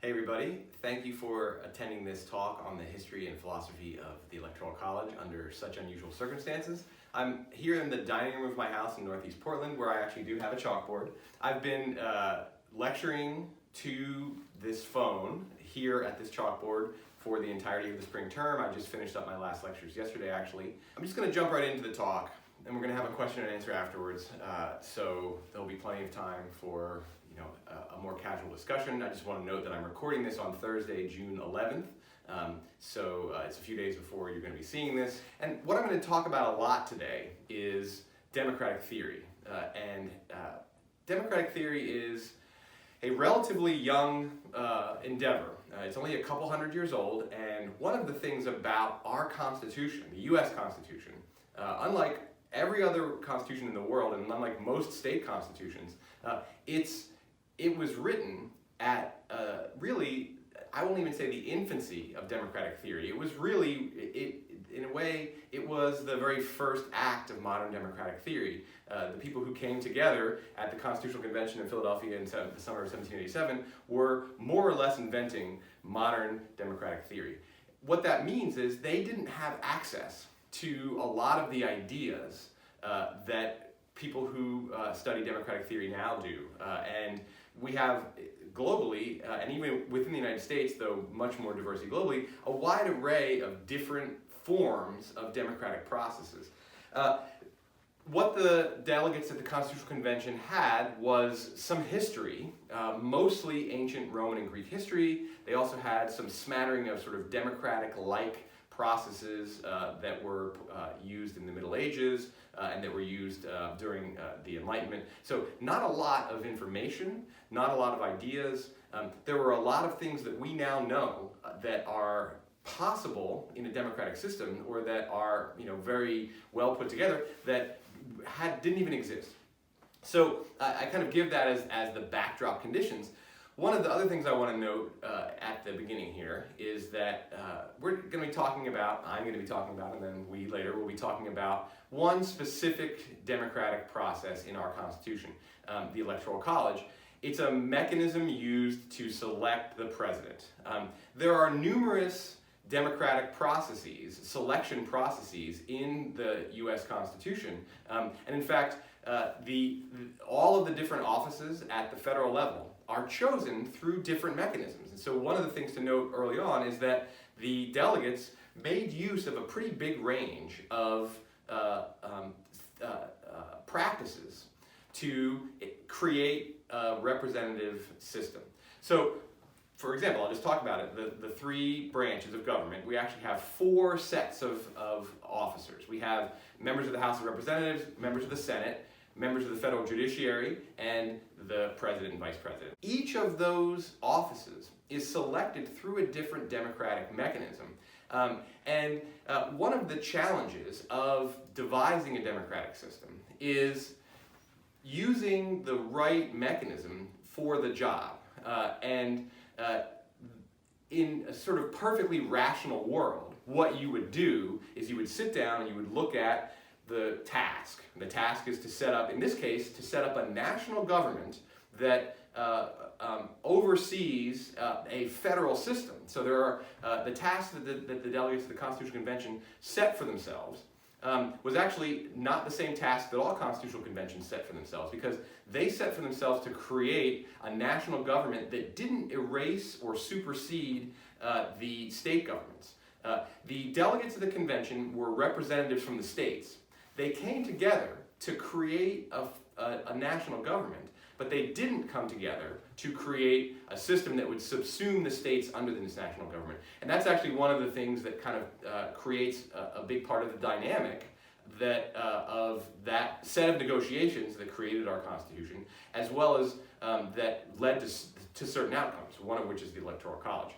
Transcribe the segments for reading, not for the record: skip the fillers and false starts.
Hey everybody, thank you for attending this talk on the history and philosophy of the Electoral College under such unusual circumstances. I'm here in the dining room of my house in Northeast Portland where I actually do have a chalkboard. I've been lecturing to this phone here at this chalkboard for the entirety of the spring term. I just finished up my last lectures yesterday actually. I'm just going to jump right into the talk and we're going to have a question and answer afterwards, so there'll be plenty of time for a more casual discussion. I just want to note that I'm recording this on Thursday, June 11th, so it's a few days before you're going to be seeing this. And what I'm going to talk about a lot today is democratic theory. Democratic theory is a relatively young endeavor. It's only a couple hundred years old, and one of the things about our Constitution, the U.S. Constitution, unlike every other constitution in the world, and unlike most state constitutions, it was written at really, I won't even say the infancy of democratic theory. It was really, in a way, it was the very first act of modern democratic theory. The people who came together at the Constitutional Convention in Philadelphia in the summer of 1787 were more or less inventing modern democratic theory. What that means is they didn't have access to a lot of the ideas that people who study democratic theory now do. And we have globally, and even within the United States, though much more diversity globally, a wide array of different forms of democratic processes. What the delegates at the Constitutional Convention had was some history, mostly ancient Roman and Greek history. They also had some smattering of sort of democratic-like processes that were used in the Middle Ages and that were used during the Enlightenment. So not a lot of information, not a lot of ideas. There were a lot of things that we now know that are possible in a democratic system, or that are very well put together, that didn't even exist. So I kind of give that as the backdrop conditions. One of the other things I want to note at the beginning here is that I'm going to be talking about, and then we later will be talking about one specific democratic process in our Constitution, the Electoral College. It's a mechanism used to select the president. There are numerous democratic processes, selection processes in the U.S. Constitution, and in fact, all of the different offices at the federal level are chosen through different mechanisms. And so one of the things to note early on is that the delegates made use of a pretty big range of practices to create a representative system. So, for example, I'll just talk about it. The three branches of government, we actually have four sets of officers. We have members of the House of Representatives, members of the Senate, members of the federal judiciary, and the president and vice president. Each of those offices is selected through a different democratic mechanism. And one of the challenges of devising a democratic system is using the right mechanism for the job. In a sort of perfectly rational world, what you would do is you would sit down and you would look at the task. The task is to set up, in this case, to set up a national government that oversees a federal system. So there are the tasks that the delegates of the Constitutional Convention set for themselves was actually not the same task that all constitutional conventions set for themselves, because they set for themselves to create a national government that didn't erase or supersede the state governments. The delegates of the convention were representatives from the states. They came together to create a national government, but they didn't come together to create a system that would subsume the states under this national government. And that's actually one of the things that kind of creates a big part of the dynamic of that set of negotiations that created our Constitution, as well as that led to certain outcomes, one of which is the Electoral College.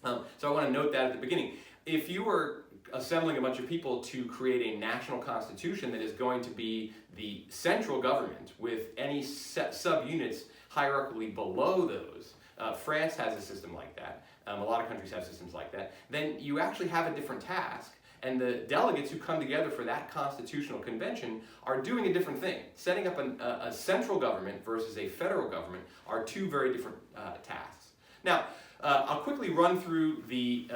So I want to note that at the beginning. If you were assembling a bunch of people to create a national constitution that is going to be the central government with any subunits hierarchically below those, France has a system like that, a lot of countries have systems like that, then you actually have a different task. And the delegates who come together for that constitutional convention are doing a different thing. Setting up a central government versus a federal government are two very different tasks. Now, I'll quickly run through the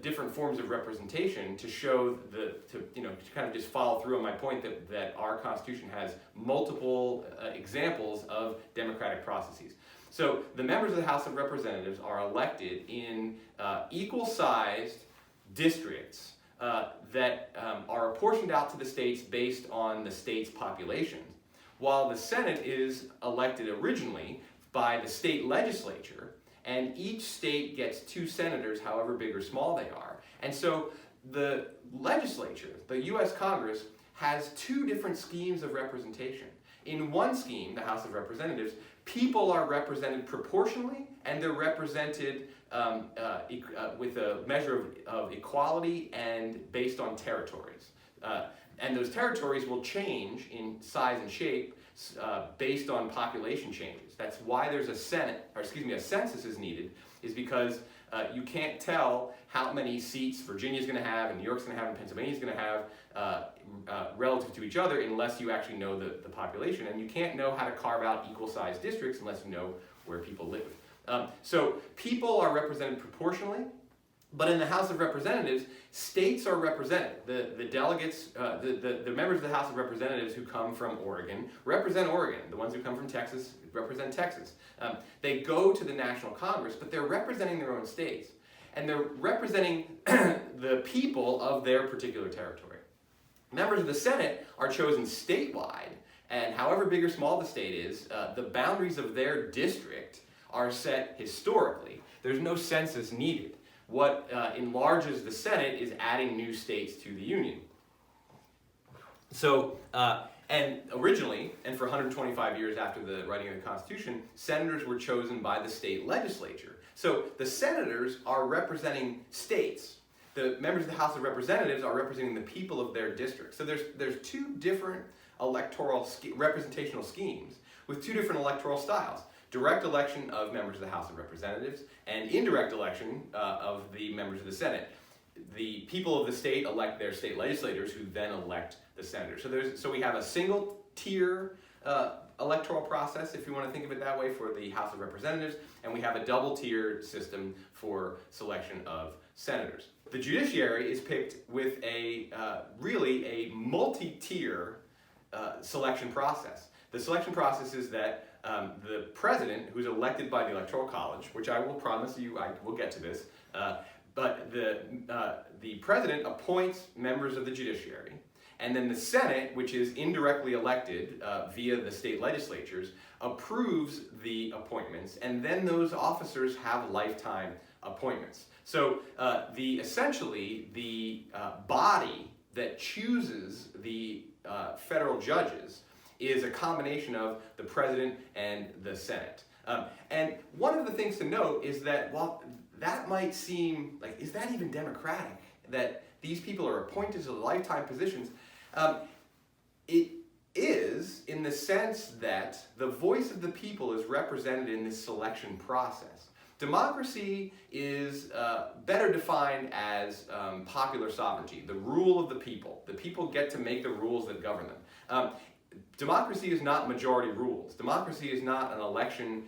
different forms of representation to show to kind of just follow through on my point that our Constitution has multiple examples of democratic processes. So the members of the House of Representatives are elected in equal-sized districts that are apportioned out to the states based on the state's population, while the Senate is elected originally by the state legislature, and each state gets 2 senators, however big or small they are. And so the legislature, the U.S. Congress, has 2 different schemes of representation. In one scheme, the House of Representatives, people are represented proportionally, and they're represented with a measure of equality and based on territories. And those territories will change in size and shape based on population changes. That's why there's a census is needed, is because you can't tell how many seats Virginia's going to have, and New York's going to have, and Pennsylvania's going to have relative to each other unless you actually know the population. And you can't know how to carve out equal-sized districts unless you know where people live. So people are represented proportionally, but in the House of Representatives, states are represented. The delegates, the members of the House of Representatives who come from Oregon represent Oregon. The ones who come from Texas represent Texas. They go to the National Congress, but they're representing their own states. And they're representing the people of their particular territory. Members of the Senate are chosen statewide, and however big or small the state is, the boundaries of their district are set historically. There's no census needed. What enlarges the Senate is adding new states to the Union. So, and originally, and for 125 years after the writing of the Constitution, senators were chosen by the state legislature. So the senators are representing states. The members of the House of Representatives are representing the people of their district. So there's 2 different electoral representational schemes with 2 different electoral styles. Direct election of members of the House of Representatives and indirect election of the members of the Senate. The people of the state elect their state legislators, who then elect the senators. So we have a single tier electoral process, if you want to think of it that way, for the House of Representatives, and we have a double tier system for selection of senators. The judiciary is picked with really a multi-tier selection process. The selection process is that the president, who's elected by the Electoral College, which I will promise you I will get to this, but the president appoints members of the judiciary, and then the Senate, which is indirectly elected via the state legislatures, approves the appointments, and then those officers have lifetime appointments. So essentially the body that chooses the federal judges is a combination of the president and the Senate. And one of the things to note is that while that might seem like, is that even democratic, that these people are appointed to lifetime positions? It is, in the sense that the voice of the people is represented in this selection process. Democracy is better defined as popular sovereignty, the rule of the people. The people get to make the rules that govern them. Democracy is not majority rules. Democracy is not an election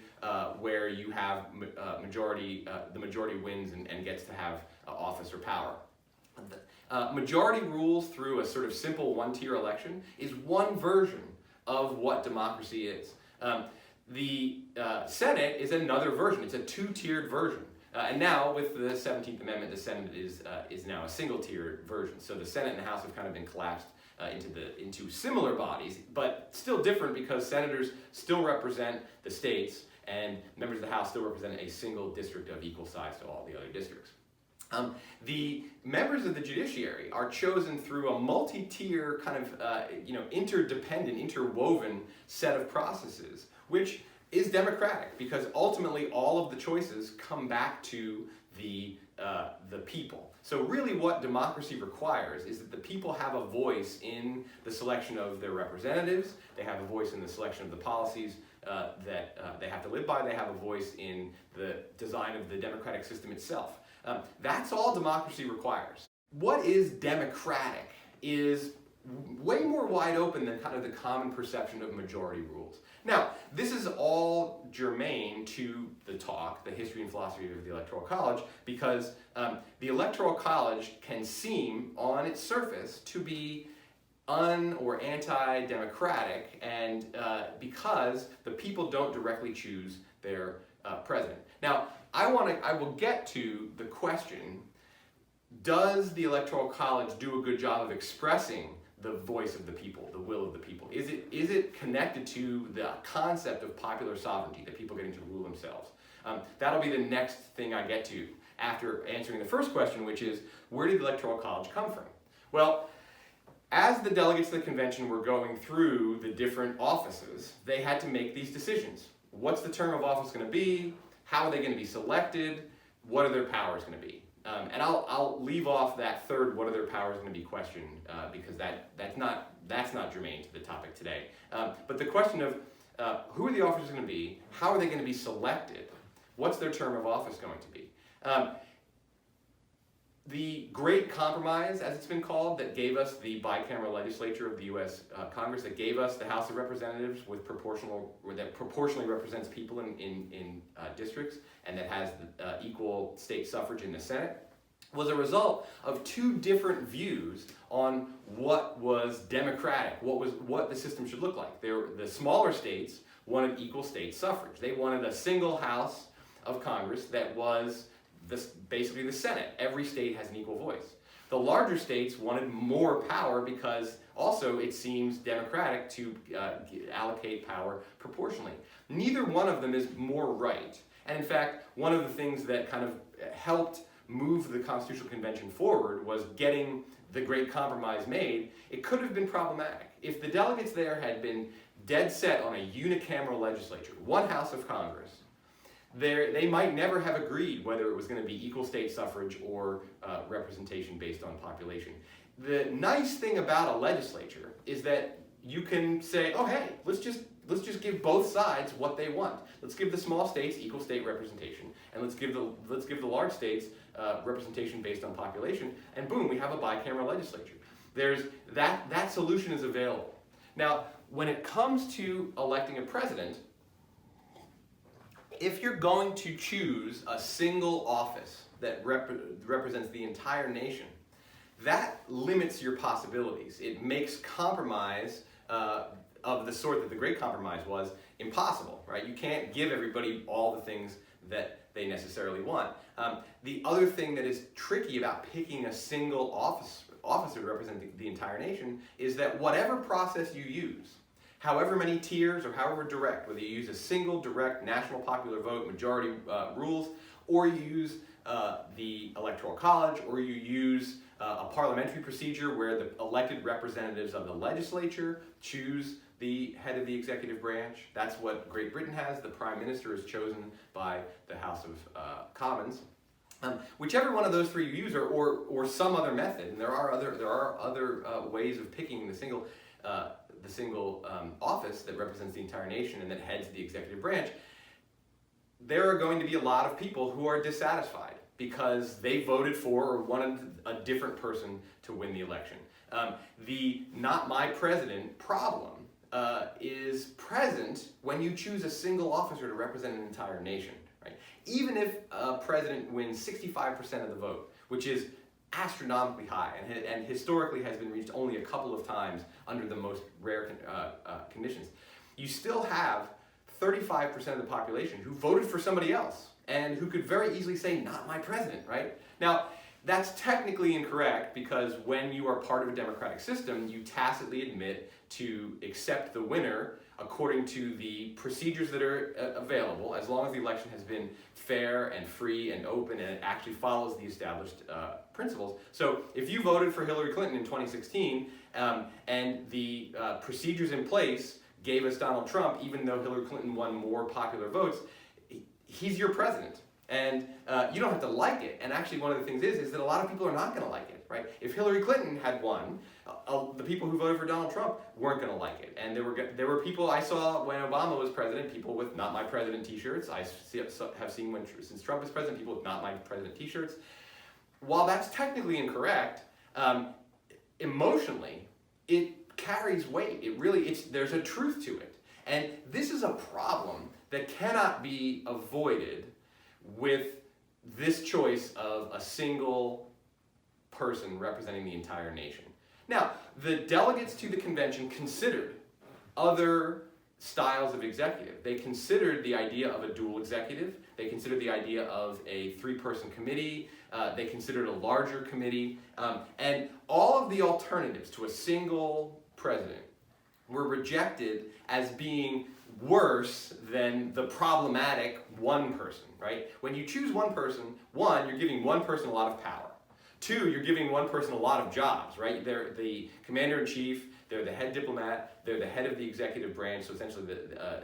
where you have the majority wins and gets to have office or power. Majority rules through a sort of simple one-tier election is one version of what democracy is. The Senate is another version. It's a 2-tiered version. And now, with the 17th Amendment, the Senate is now a single-tiered version. So the Senate and the House have kind of been collapsed into similar bodies, but still different, because senators still represent the states, and members of the House still represent a single district of equal size to all the other districts. The members of the judiciary are chosen through a multi-tier kind of interdependent, interwoven set of processes, which is democratic, because ultimately all of the choices come back to the people. So really what democracy requires is that the people have a voice in the selection of their representatives, they have a voice in the selection of the policies that they have to live by, they have a voice in the design of the democratic system itself. That's all democracy requires. What is democratic is way more wide open than kind of the common perception of majority rules. Now, this is all germane to the talk, the history and philosophy of the Electoral College, because the Electoral College can seem, on its surface, to be or anti-democratic, and because the people don't directly choose their president. Now, I will get to the question: does the Electoral College do a good job of expressing the voice of the people, the will of the people? Is it connected to the concept of popular sovereignty, that people getting to rule themselves? That'll be the next thing I get to after answering the first question, which is, where did the Electoral College come from? Well, as the delegates of the convention were going through the different offices, they had to make these decisions. What's the term of office going to be? How are they going to be selected? What are their powers going to be? And I'll leave off that third "what are their powers going to be" question because that's not germane to the topic today. But the question of who are the officers going to be? How are they going to be selected? What's their term of office going to be? The Great Compromise, as it's been called, that gave us the bicameral legislature of the U.S. Congress, that gave us the House of Representatives that proportionally represents people in districts, and that has equal state suffrage in the Senate, was a result of two different views on what was democratic, what the system should look like. The smaller states wanted equal state suffrage. They wanted a single House of Congress that was basically the Senate. Every state has an equal voice. The larger states wanted more power because also it seems democratic to allocate power proportionally. Neither one of them is more right. And in fact, one of the things that kind of helped move the Constitutional Convention forward was getting the Great Compromise made. It could have been problematic. If the delegates there had been dead set on a unicameral legislature, one House of Congress, they might never have agreed whether it was going to be equal state suffrage or representation based on population. The nice thing about a legislature is that you can say, oh hey, let's just give both sides what they want. Let's give the small states equal state representation, and let's give the large states representation based on population, and boom, we have a bicameral legislature. There's that solution is available. Now, when it comes to electing a president, if you're going to choose a single office that represents the entire nation, that limits your possibilities. It makes compromise of the sort that the Great Compromise was impossible, right? You can't give everybody all the things that they necessarily want. The other thing that is tricky about picking a single officer to represent the entire nation is that whatever process you use, however many tiers or however direct, whether you use a single direct national popular vote majority rules, or you use the Electoral College, or you use a parliamentary procedure where the elected representatives of the legislature choose the head of the executive branch. That's what Great Britain has. The Prime Minister is chosen by the House of Commons. Whichever one of those three you use, or some other method, and there are other ways of picking the single office that represents the entire nation and that heads the executive branch, there are going to be a lot of people who are dissatisfied because they voted for or wanted a different person to win the election. The "not my president" problem is present when you choose a single officer to represent an entire nation. Right? Even if a president wins 65% of the vote, which is astronomically high and historically has been reached only a couple of times under the most rare conditions, you still have 35% of the population who voted for somebody else and who could very easily say, "not my president," right? Now, that's technically incorrect because when you are part of a democratic system, you tacitly admit to accept the winner according to the procedures that are available, as long as the election has been fair and free and open and it actually follows the established principles. So if you voted for Hillary Clinton in 2016 and the procedures in place gave us Donald Trump, even though Hillary Clinton won more popular votes, he's your president. And you don't have to like it. And actually one of the things is that a lot of people are not going to like it, right? If Hillary Clinton had won, the people who voted for Donald Trump weren't going to like it. And there were people I saw when Obama was president, people with "not my president" t-shirts. I have seen since Trump is president, people with "not my president" t-shirts. While that's technically incorrect, emotionally, it carries weight. There's a truth to it. And this is a problem that cannot be avoided with this choice of a single person representing the entire nation. Now, the delegates to the convention considered other styles of executive. They considered the idea of a dual executive. They considered the idea of a three-person committee. They considered a larger committee. And all of the alternatives to a single president were rejected as being worse than the problematic one person, right? When you choose one person, one, you're giving one person a lot of power. Two, you're giving one person a lot of jobs, right? They're the commander-in-chief, they're the head diplomat, they're the head of the executive branch, so essentially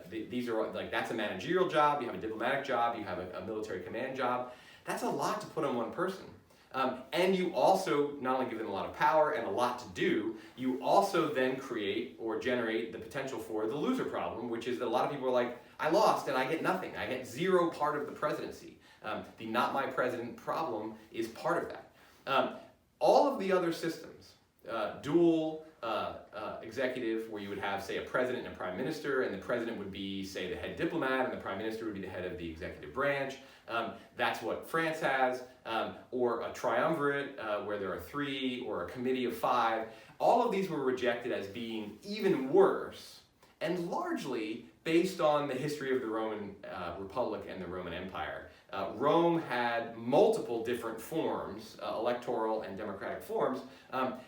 these are, like, that's a managerial job, you have a diplomatic job, you have a military command job. That's a lot to put on one person. And you also not only give them a lot of power and a lot to do, you also then create or generate the potential for the loser problem, which is that a lot of people are like, I lost and I get nothing. I get zero part of the presidency. The not my president problem is part of that. All of the other systems, dual executive, where you would have, say, a president and a prime minister, and the president would be, say, the head diplomat, and the prime minister would be the head of the executive branch. That's what France has, or a triumvirate where there are three, or a committee of five. All of these were rejected as being even worse, and largely based on the history of the Roman Republic and the Roman Empire. Rome had multiple different forms, electoral and democratic forms,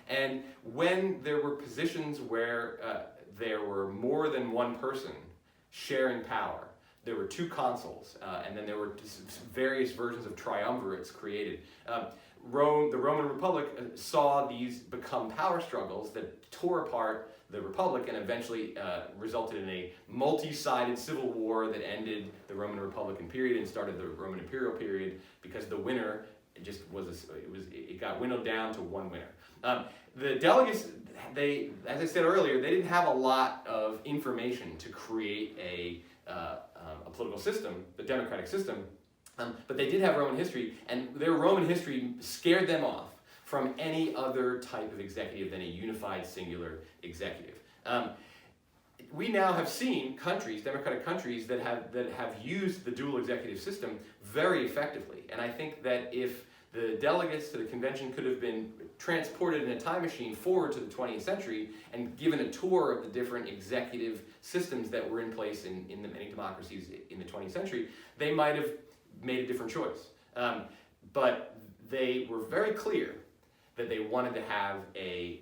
and when there were positions where there were more than one person sharing power, there were two consuls, and then there were various versions of triumvirates created. The Roman Republic saw these become power struggles that tore apart the Republic and eventually resulted in a multi-sided civil war that ended the Roman Republican period and started the Roman Imperial period, because the winner just it got winnowed down to one winner. The delegates, as I said earlier, they didn't have a lot of information to create a political system, the democratic system, but they did have Roman history, and their Roman history scared them off from any other type of executive than a unified singular executive. We now have seen countries, democratic countries, that have used the dual executive system very effectively, and I think that if the delegates to the convention could have been transported in a time machine forward to the 20th century and given a tour of the different executive systems that were in place in the many democracies in the 20th century, they might have made a different choice. But they were very clear that they wanted to have a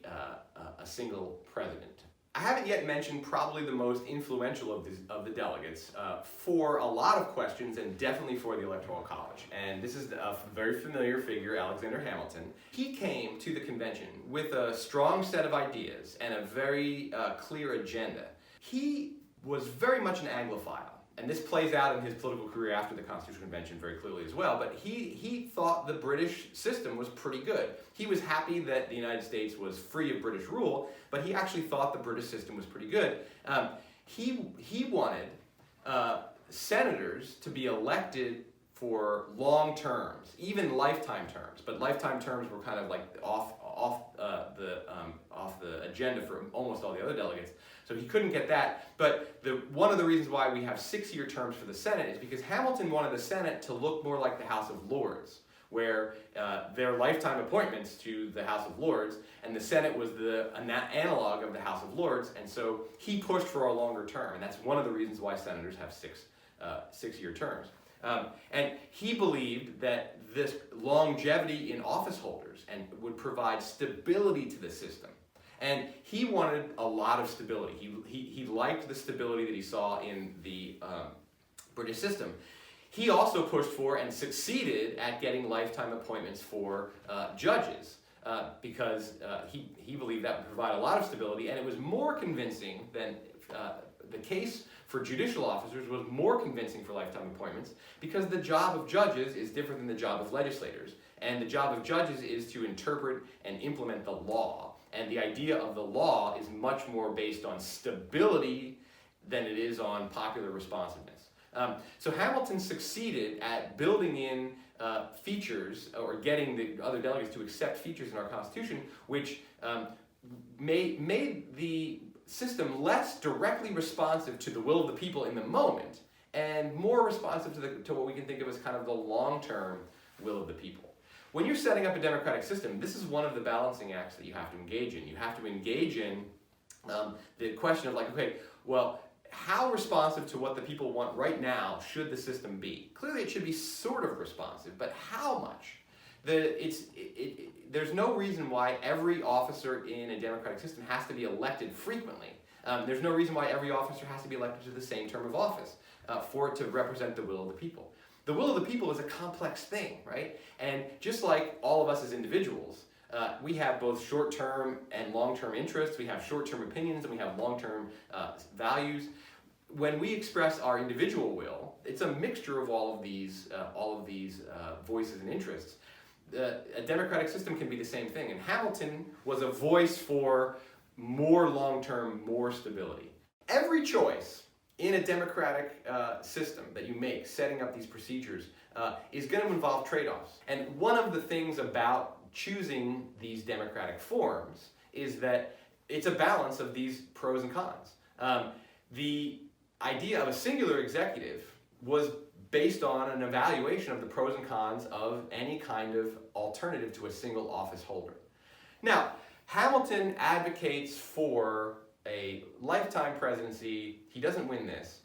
single president. I haven't yet mentioned probably the most influential of the delegates for a lot of questions, and definitely for the Electoral College. And this is a very familiar figure, Alexander Hamilton. He came to the convention with a strong set of ideas and a very clear agenda. He was very much an Anglophile. And this plays out in his political career after the Constitutional Convention very clearly as well, but he thought the British system was pretty good. He was happy that the United States was free of British rule, but he actually thought the British system was pretty good. He wanted senators to be elected for long terms, even lifetime terms, but lifetime terms were kind of like off the agenda for almost all the other delegates. So he couldn't get that, but one of the reasons why we have 6-year terms for the Senate is because Hamilton wanted the Senate to look more like the House of Lords, where they're lifetime appointments to the House of Lords, and the Senate was the analog of the House of Lords, and so he pushed for a longer term, and that's one of the reasons why senators have 6-year terms. And he believed that this longevity in office holders and would provide stability to the system. And he wanted a lot of stability. He liked the stability that he saw in the British system. He also pushed for and succeeded at getting lifetime appointments for judges because he believed that would provide a lot of stability, and it was more convincing than the case for judicial officers was more convincing for lifetime appointments, because the job of judges is different than the job of legislators. And the job of judges is to interpret and implement the law. And the idea of the law is much more based on stability than it is on popular responsiveness. So Hamilton succeeded at building in features, or getting the other delegates to accept features in our Constitution, which made the system less directly responsive to the will of the people in the moment and more responsive to what we can think of as kind of the long-term will of the people. When you're setting up a democratic system, this is one of the balancing acts that you have to engage in. You have to engage in the question of like, okay, well, how responsive to what the people want right now should the system be? Clearly it should be sort of responsive, but how much? There's no reason why every officer in a democratic system has to be elected frequently. There's no reason why every officer has to be elected to the same term of office for it to represent the will of the people. The will of the people is a complex thing, right? And just like all of us as individuals, we have both short-term and long-term interests, we have short-term opinions, and we have long-term values. When we express our individual will, it's a mixture of all of these voices and interests. A democratic system can be the same thing, and Hamilton was a voice for more long-term, more stability. Every choice in a democratic system that you make, setting up these procedures, is going to involve trade-offs. And one of the things about choosing these democratic forms is that it's a balance of these pros and cons. The idea of a singular executive was based on an evaluation of the pros and cons of any kind of alternative to a single office holder. Now, Hamilton advocates for a lifetime presidency. He doesn't win this.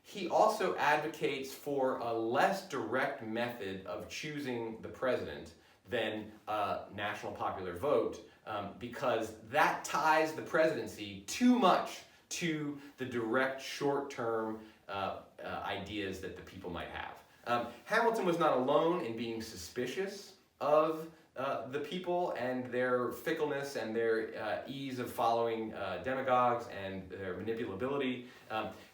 He also advocates for a less direct method of choosing the president than a national popular vote, because that ties the presidency too much to the direct short-term ideas that the people might have. Hamilton was not alone in being suspicious of the people and their fickleness and their ease of following demagogues and their manipulability.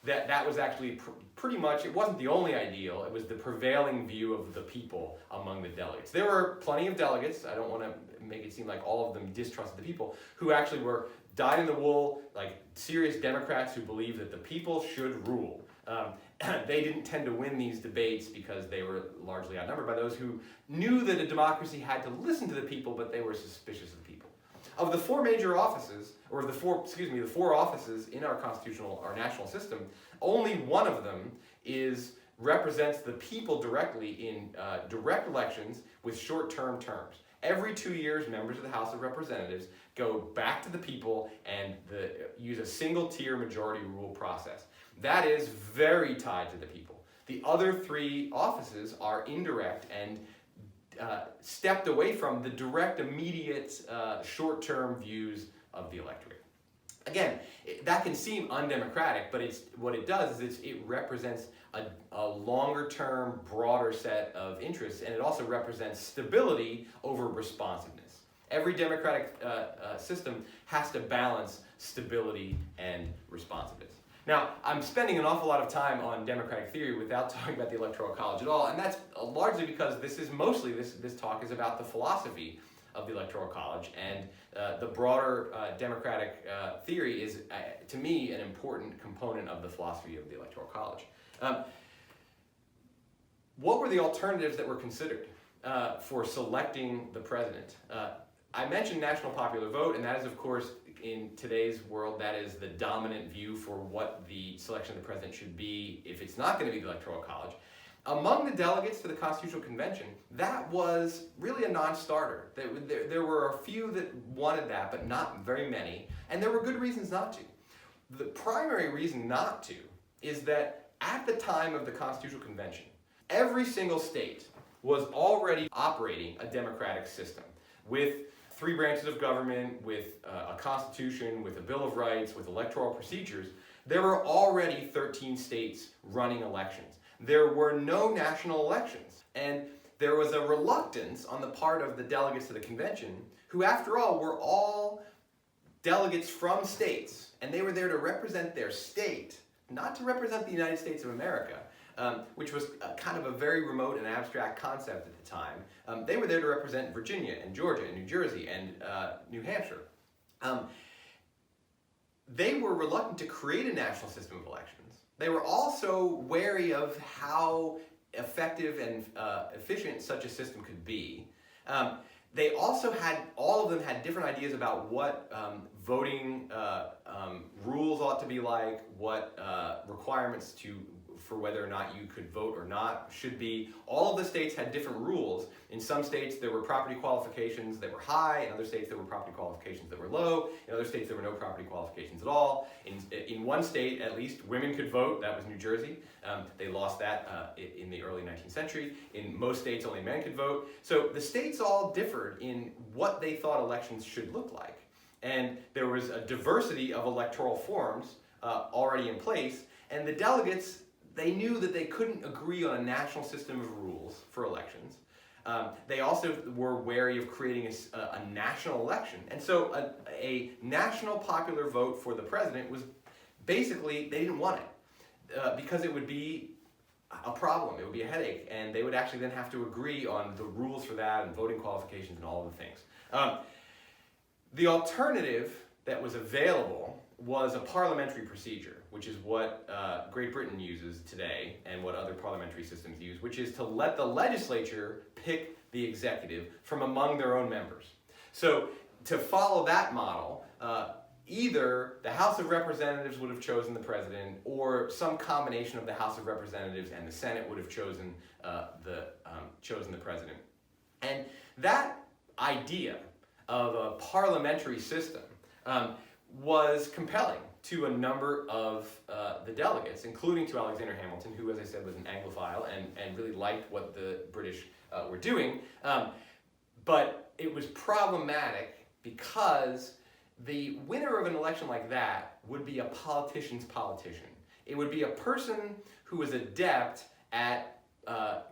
That was actually pretty much, it wasn't the only ideal, it was the prevailing view of the people among the delegates. There were plenty of delegates, I don't want to make it seem like all of them distrusted the people, who actually were dyed-in-the-wool, like serious Democrats who believed that the people should rule. They didn't tend to win these debates because they were largely outnumbered by those who knew that a democracy had to listen to the people, but they were suspicious of the people. Of the four major offices, or the four offices in our national system, only one of them represents the people directly in direct elections with short-term terms. Every 2 years, members of the House of Representatives go back to the people and use a single-tier majority rule process. That is very tied to the people. The other three offices are indirect and stepped away from the direct, immediate, short-term views of the electorate. Again, that can seem undemocratic, but what it does is it represents a longer-term, broader set of interests, and it also represents stability over responsiveness. Every democratic system has to balance stability and responsiveness. Now, I'm spending an awful lot of time on democratic theory without talking about the Electoral College at all, and that's largely because this talk is about the philosophy of the Electoral College, and the broader democratic theory is, to me, an important component of the philosophy of the Electoral College. What were the alternatives that were considered for selecting the president? I mentioned national popular vote, and that is, of course, in today's world, that is the dominant view for what the selection of the president should be if it's not going to be the Electoral College. Among the delegates to the Constitutional Convention, that was really a non-starter. There were a few that wanted that, but not very many, and there were good reasons not to. The primary reason not to is that at the time of the Constitutional Convention, every single state was already operating a democratic system with 3 branches of government, with a constitution, with a Bill of Rights, with electoral procedures. There were already 13 states running elections. There were no national elections. And there was a reluctance on the part of the delegates to the convention, who after all were all delegates from states, and they were there to represent their state, not to represent the United States of America, which was kind of a very remote and abstract concept at the time. They were there to represent Virginia and Georgia and New Jersey and New Hampshire. They were reluctant to create a national system of elections. They were also wary of how effective and efficient such a system could be. They also all of them had different ideas about what voting rules ought to be like, what requirements for whether or not you could vote or not should be. All of the states had different rules. In some states there were property qualifications that were high, in other states there were property qualifications that were low, in other states there were no property qualifications at all. In one state, at least, women could vote, that was New Jersey. They lost that in the early 19th century. In most states only men could vote. So the states all differed in what they thought elections should look like. And there was a diversity of electoral forms already in place, and the delegates, they knew that they couldn't agree on a national system of rules for elections. They also were wary of creating a national election. And so a national popular vote for the president was basically, they didn't want it because it would be a problem, it would be a headache, and they would actually then have to agree on the rules for that and voting qualifications and all of the things. The alternative that was available was a parliamentary procedure, which is what Great Britain uses today and what other parliamentary systems use, which is to let the legislature pick the executive from among their own members. So to follow that model, either the House of Representatives would have chosen the president, or some combination of the House of Representatives and the Senate would have chosen the president. And that idea of a parliamentary system was compelling to a number of the delegates, including to Alexander Hamilton, who, as I said, was an Anglophile and really liked what the British were doing. But it was problematic because the winner of an election like that would be a politician's politician. It would be a person who was adept at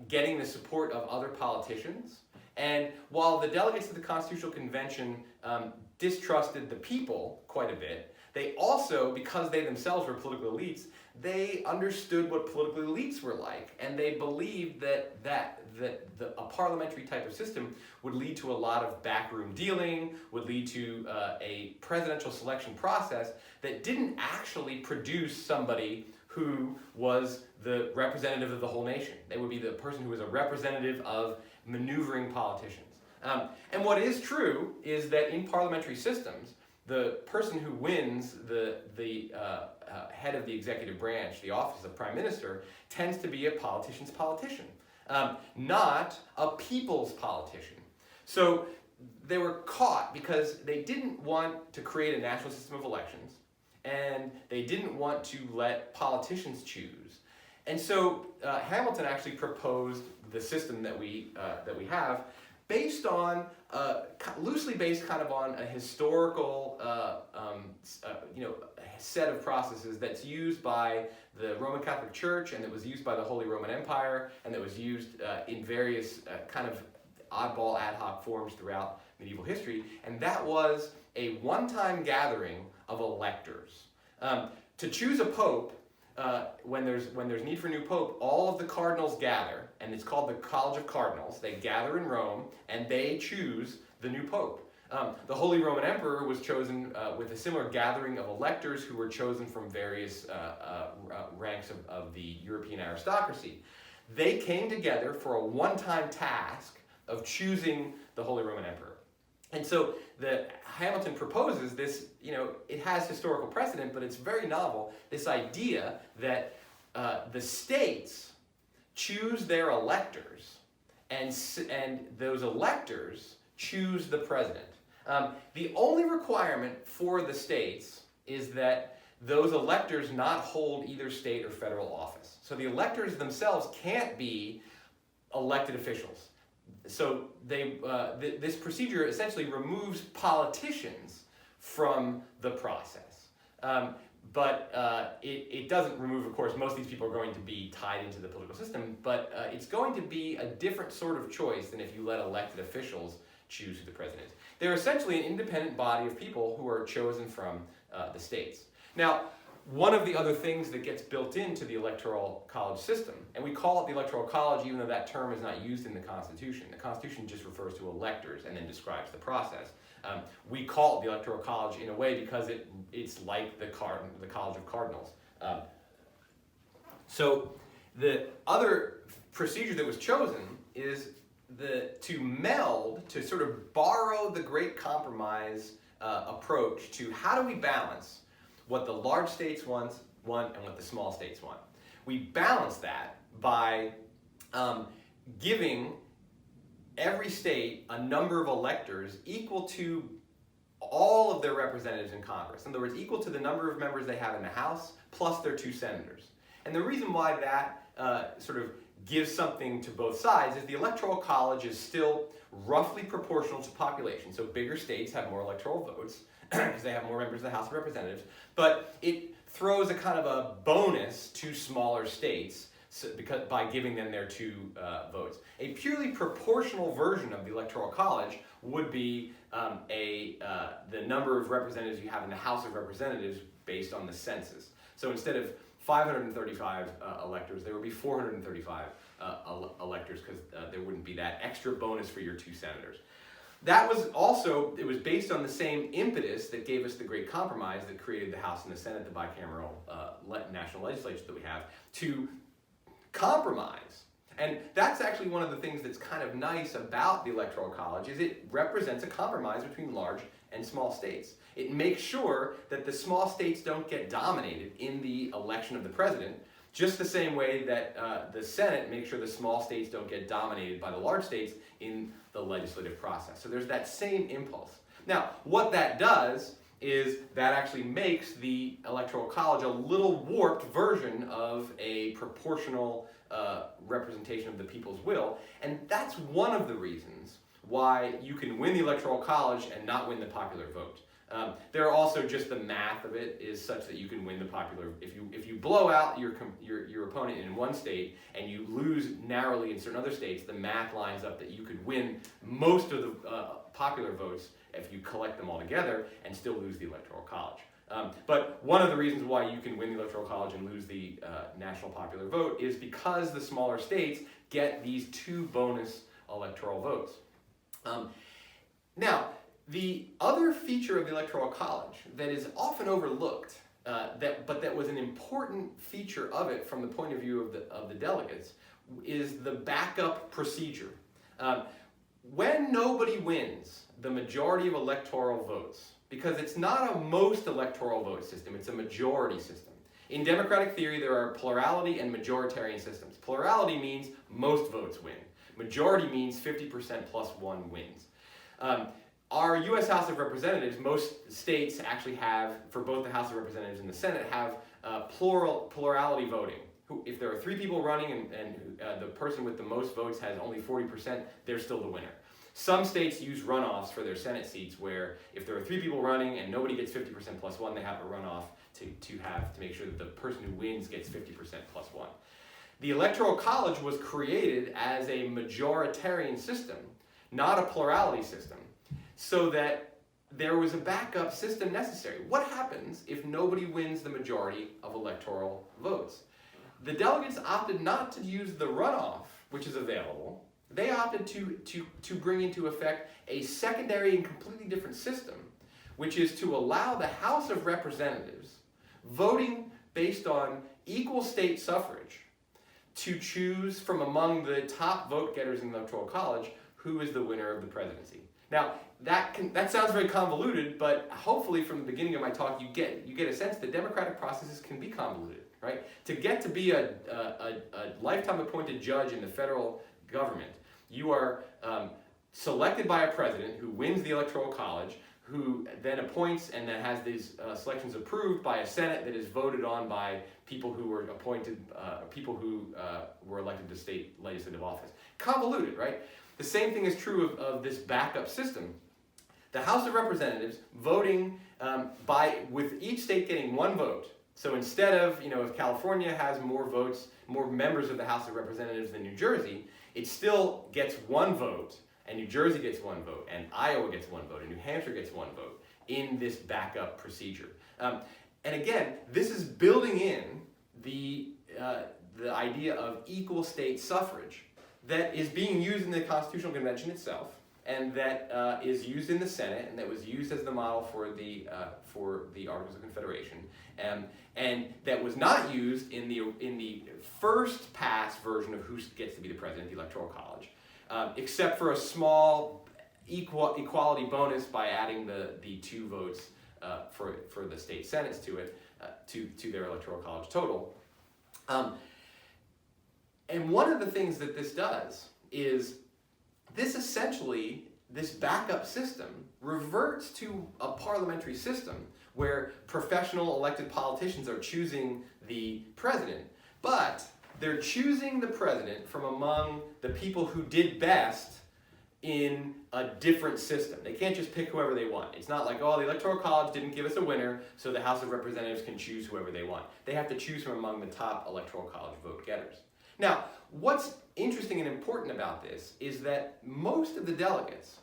getting the support of other politicians. And while the delegates of the Constitutional Convention distrusted the people quite a bit, they also, because they themselves were political elites, they understood what political elites were like, and they believed that a parliamentary type of system would lead to a lot of backroom dealing, would lead to a presidential selection process that didn't actually produce somebody who was the representative of the whole nation. They would be the person who was a representative of maneuvering politicians. And what is true is that in parliamentary systems, the person who wins the head of the executive branch, the office of prime minister, tends to be a politician's politician, not a people's politician. So they were caught because they didn't want to create a national system of elections, and they didn't want to let politicians choose. And so Hamilton actually proposed the system that we have, based on loosely based kind of on a historical set of processes that's used by the Roman Catholic Church, and that was used by the Holy Roman Empire, and that was used in various kind of oddball ad hoc forms throughout medieval history. And that was a one-time gathering of electors. To choose a pope, when there's need for a new pope, all of the cardinals gather, and it's called the College of Cardinals. They gather in Rome, and they choose the new pope. The Holy Roman Emperor was chosen with a similar gathering of electors who were chosen from various ranks of the European aristocracy. They came together for a one-time task of choosing the Holy Roman Emperor. And so Hamilton proposes this, it has historical precedent, but it's very novel, this idea that the states choose their electors, and those electors choose the president. The only requirement for the states is that those electors not hold either state or federal office. So the electors themselves can't be elected officials. So this procedure essentially removes politicians from the process. But it doesn't remove, of course, most of these people are going to be tied into the political system, but it's going to be a different sort of choice than if you let elected officials choose who the president is. They're essentially an independent body of people who are chosen from the states. Now, one of the other things that gets built into the Electoral College system, and we call it the Electoral College even though that term is not used in the Constitution. The Constitution just refers to electors and then describes the process. We call it the Electoral College in a way because it's like the College of Cardinals. So the other procedure that was chosen is to meld, to sort of borrow the Great Compromise approach to how do we balance what the large states want and what the small states want. We balance that by giving every state a number of electors equal to all of their representatives in Congress. In other words, equal to the number of members they have in the House, plus their 2 senators. And the reason why that sort of gives something to both sides is the Electoral College is still roughly proportional to population. So bigger states have more electoral votes because they have more members of the House of Representatives. But it throws a kind of a bonus to smaller states because by giving them their 2 votes. A purely proportional version of the Electoral College would be the number of representatives you have in the House of Representatives based on the census. So instead of 535 electors, there would be 435 electors because there wouldn't be that extra bonus for your 2 senators. That was also, it was based on the same impetus that gave us the Great Compromise that created the House and the Senate, the bicameral national legislature that we have, to compromise. And that's actually one of the things that's kind of nice about the Electoral College is it represents a compromise between large and small states. It makes sure that the small states don't get dominated in the election of the president, just the same way that the Senate makes sure the small states don't get dominated by the large states in the legislative process. So there's that same impulse. Now, what that does is that actually makes the Electoral College a little warped version of a proportional representation of the people's will, and that's one of the reasons why you can win the Electoral College and not win the popular vote. There are also just the math of it is such that you can win the popular. If you blow out your opponent in one state and you lose narrowly in certain other states, the math lines up that you could win most of the popular votes if you collect them all together and still lose the Electoral College. But one of the reasons why you can win the Electoral College and lose the national popular vote is because the smaller states get these 2 bonus electoral votes. Now, the other feature of the Electoral College that is often overlooked, but that was an important feature of it from the point of view of the delegates, is the backup procedure. When nobody wins the majority of electoral votes, because it's not a most electoral vote system, it's a majority system. In democratic theory, there are plurality and majoritarian systems. Plurality means most votes win. Majority means 50% plus 1 wins. Our U.S. House of Representatives, most states actually have, for both the House of Representatives and the Senate, have plurality voting. If there are 3 people running and the person with the most votes has only 40%, they're still the winner. Some states use runoffs for their Senate seats where if there are 3 people running and nobody gets 50% plus 1, they have a runoff to make sure that the person who wins gets 50% plus 1. The Electoral College was created as a majoritarian system, not a plurality system, so that there was a backup system necessary. What happens if nobody wins the majority of electoral votes? The delegates opted not to use the runoff, which is available. They opted to bring into effect a secondary and completely different system, which is to allow the House of Representatives, voting based on equal state suffrage, to choose from among the top vote getters in the Electoral College who is the winner of the presidency. Now, that sounds very convoluted, but hopefully from the beginning of my talk you get a sense that democratic processes can be convoluted, right? To get to be a lifetime appointed judge in the federal government, you are selected by a president who wins the Electoral College, who then appoints and then has these selections approved by a Senate that is voted on by people who were appointed, people who were elected to state legislative office. Convoluted, right? The same thing is true of this backup system. The House of Representatives voting with each state getting 1 vote. So instead of, if California has more votes, more members of the House of Representatives than New Jersey, it still gets 1 vote, and New Jersey gets 1 vote, and Iowa gets 1 vote, and New Hampshire gets 1 vote in this backup procedure. And again, this is building in the idea of equal state suffrage that is being used in the Constitutional Convention itself, and that is used in the Senate, and that was used as the model for the Articles of Confederation, and that was not used in the first pass version of who gets to be the president, the Electoral College. except for a small equality bonus by adding the 2 votes for the state senates to it, to their electoral college total. And one of the things that this does is this backup system reverts to a parliamentary system where professional elected politicians are choosing the president, but they're choosing the president from among the people who did best in a different system. They can't just pick whoever they want. It's not like, oh, the Electoral College didn't give us a winner, so the House of Representatives can choose whoever they want. They have to choose from among the top Electoral College vote getters. Now, what's interesting and important about this is that most of the delegates,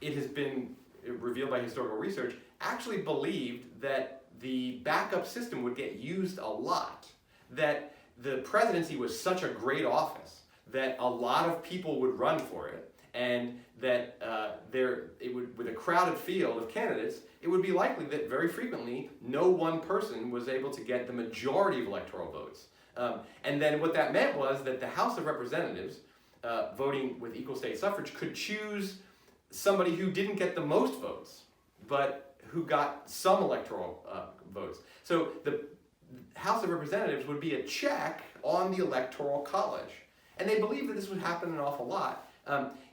it has been revealed by historical research, actually believed that the backup system would get used a lot, that the presidency was such a great office that a lot of people would run for it, and that with a crowded field of candidates, it would be likely that very frequently no one person was able to get the majority of electoral votes. And then what that meant was that the House of Representatives, voting with equal state suffrage, could choose somebody who didn't get the most votes, but who got some electoral votes. So the House of Representatives would be a check on the Electoral College. And they believed that this would happen an awful lot.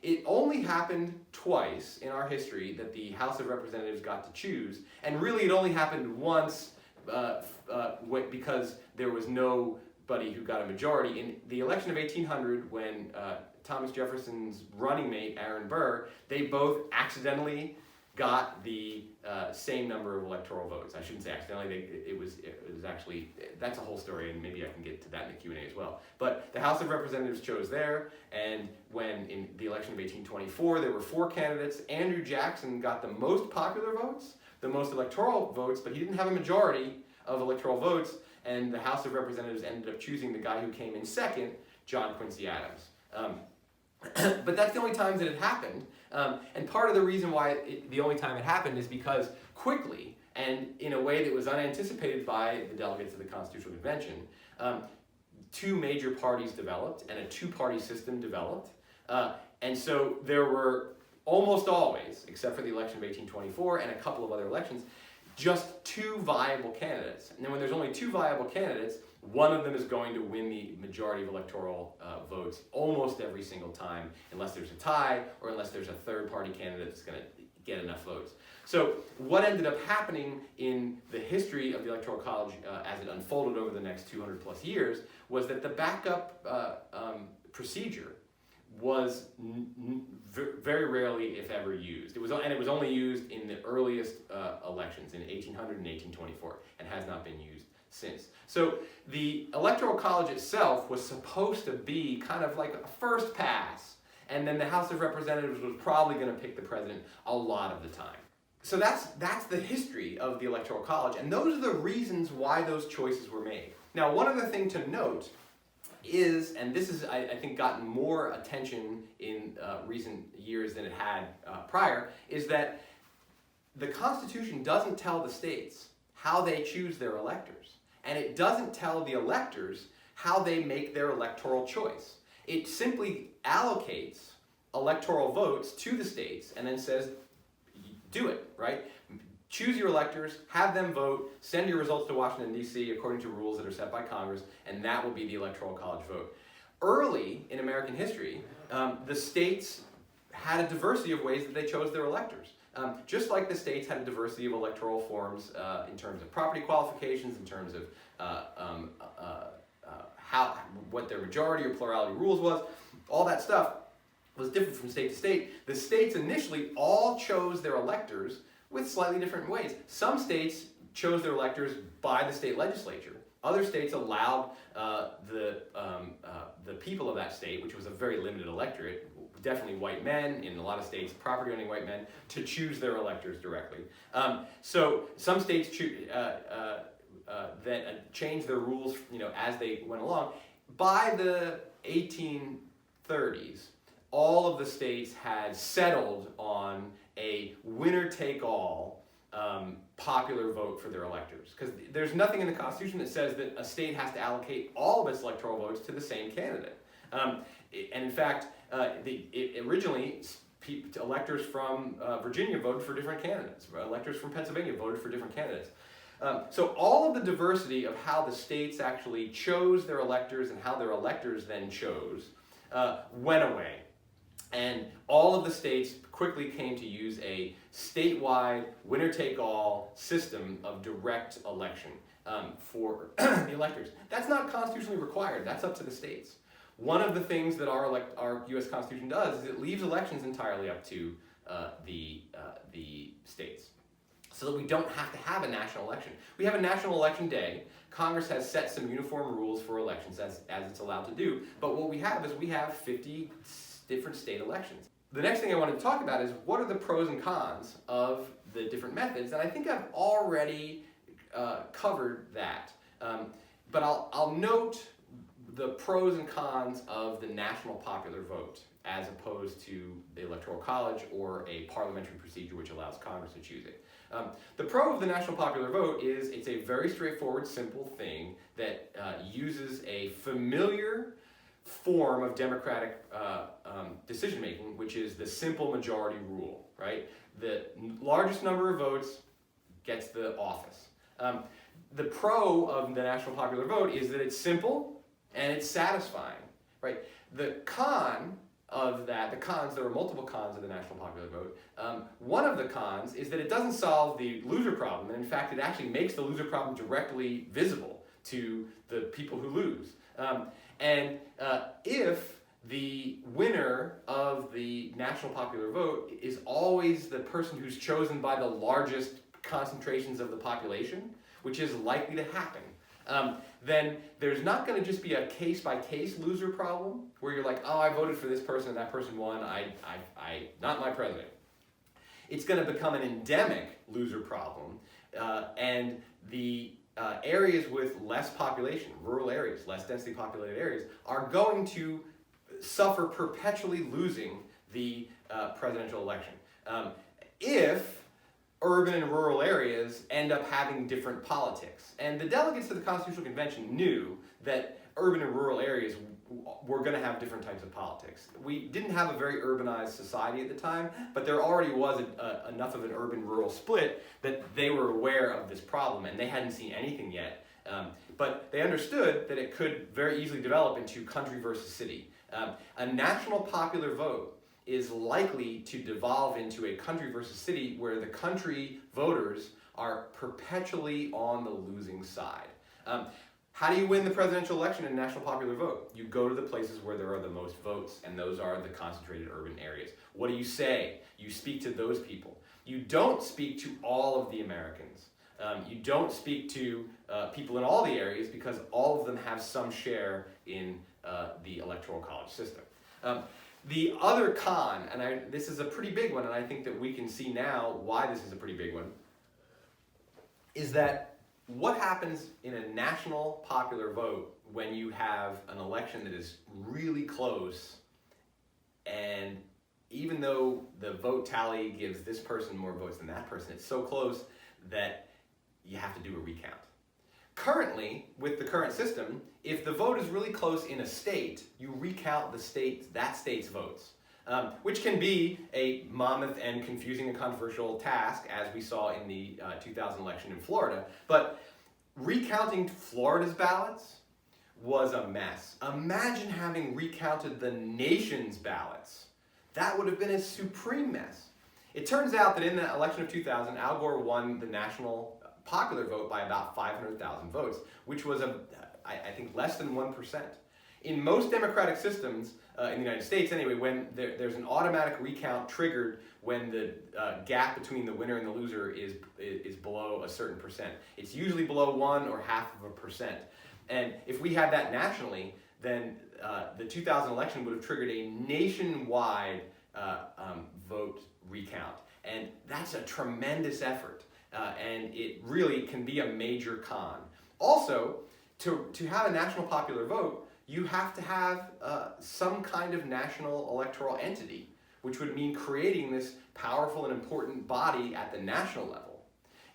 It only happened twice in our history that the House of Representatives got to choose, and really it only happened once because there was nobody who got a majority. In the election of 1800, when Thomas Jefferson's running mate, Aaron Burr, they both accidentally got the same number of electoral votes. I shouldn't say accidentally, it was actually, that's a whole story, and maybe I can get to that in the Q&A as well. But the House of Representatives chose there, and when in the election of 1824, there were 4 candidates. Andrew Jackson got the most popular votes, the most electoral votes, but he didn't have a majority of electoral votes, and the House of Representatives ended up choosing the guy who came in second, John Quincy Adams. But that's the only time that it happened. And part of the reason why the only time it happened is because quickly, and in a way that was unanticipated by the delegates of the Constitutional Convention, 2 major parties developed and a 2-party system developed. And so there were almost always, except for the election of 1824 and a couple of other elections, just 2 viable candidates. And then when there's only 2 viable candidates, one of them is going to win the majority of electoral votes almost every single time, unless there's a tie or unless there's a third-party candidate that's going to get enough votes. So what ended up happening in the history of the Electoral College as it unfolded over the next 200 plus years was that the backup procedure was very rarely, if ever, used. It was only used in the earliest elections in 1800 and 1824 and has not been used since. So the Electoral College itself was supposed to be kind of like a first pass, and then the House of Representatives was probably going to pick the president a lot of the time. So that's the history of the Electoral College, and those are the reasons why those choices were made. Now, one other thing to note is, and this is, I think, gotten more attention in recent years than it had prior, is that the Constitution doesn't tell the states how they choose their electors. And it doesn't tell the electors how they make their electoral choice. It simply allocates electoral votes to the states and then says, do it, right? Choose your electors, have them vote, send your results to Washington, D.C. according to rules that are set by Congress, and that will be the Electoral College vote. Early in American history, the states had a diversity of ways that they chose their electors. Just like the states had a diversity of electoral forms in terms of property qualifications, in terms of what their majority or plurality rules was, all that stuff was different from state to state. The states initially all chose their electors with slightly different ways. Some states chose their electors by the state legislature. Other states allowed the people of that state, which was a very limited electorate, definitely white men, in a lot of states, property-owning white men, to choose their electors directly. So some states that changed their rules, as they went along. By the 1830s, all of the states had settled on a winner-take-all popular vote for their electors. Because there's nothing in the Constitution that says that a state has to allocate all of its electoral votes to the same candidate. And in fact, originally, electors from Virginia voted for different candidates. Electors from Pennsylvania voted for different candidates. So all of the diversity of how the states actually chose their electors and how their electors then chose went away. And all of the states quickly came to use a statewide, winner-take-all system of direct election for the electors. That's not constitutionally required. That's up to the states. One of the things that our U.S. Constitution does is it leaves elections entirely up to the states, so that we don't have to have a national election. We have a national election day. Congress has set some uniform rules for elections as it's allowed to do, but what we have is we have 50 different state elections. The next thing I wanted to talk about is what are the pros and cons of the different methods, and I think I've already covered that. But I'll note the pros and cons of the national popular vote as opposed to the Electoral College or a parliamentary procedure which allows Congress to choose it. The pro of the national popular vote is it's a very straightforward, simple thing that uses a familiar form of democratic decision-making, which is the simple majority rule, right? The largest number of votes gets the office. The pro of the national popular vote is that it's simple and it's satisfying, right? The con of that, there are multiple cons of the national popular vote. One of the cons is that it doesn't solve the loser problem, and in fact it actually makes the loser problem directly visible to the people who lose. If the winner of the national popular vote is always the person who's chosen by the largest concentrations of the population, which is likely to happen, then there's not going to just be a case-by-case loser problem where you're like, oh, I voted for this person and that person won, I not my president. It's going to become an endemic loser problem, and the areas with less population, rural areas, less densely populated areas, are going to suffer perpetually losing the presidential election. If urban and rural areas end up having different politics. And the delegates to the Constitutional Convention knew that urban and rural areas were going to have different types of politics. We didn't have a very urbanized society at the time, but there already was enough of an urban-rural split that they were aware of this problem, and they hadn't seen anything yet. But they understood that it could very easily develop into country versus city. A national popular vote is likely to devolve into a country versus city where the country voters are perpetually on the losing side. How do you win the presidential election in a national popular vote? You go to the places where there are the most votes, and those are the concentrated urban areas. What do you say? You speak to those people. You don't speak to all of the Americans. You don't speak to people in all the areas because all of them have some share in the Electoral College system. The other con, and this is a pretty big one, and I think that we can see now why this is a pretty big one, is that what happens in a national popular vote when you have an election that is really close, and even though the vote tally gives this person more votes than that person, it's so close that you have to do a recount. Currently, with the current system, if the vote is really close in a state, you recount that state's votes, which can be a mammoth and confusing and controversial task, as we saw in the 2000 election in Florida. But recounting Florida's ballots was a mess. Imagine having recounted the nation's ballots. That would have been a supreme mess. It turns out that in the election of 2000, Al Gore won the national popular vote by about 500,000 votes, which was, I think, less than 1%. In most democratic systems, in the United States anyway, when there's an automatic recount triggered when the gap between the winner and the loser is below a certain percent. It's usually below 1 or 0.5%. And if we had that nationally, then the 2000 election would have triggered a nationwide vote recount. And that's a tremendous effort. And it really can be a major con. Also, to have a national popular vote, you have to have some kind of national electoral entity, which would mean creating this powerful and important body at the national level.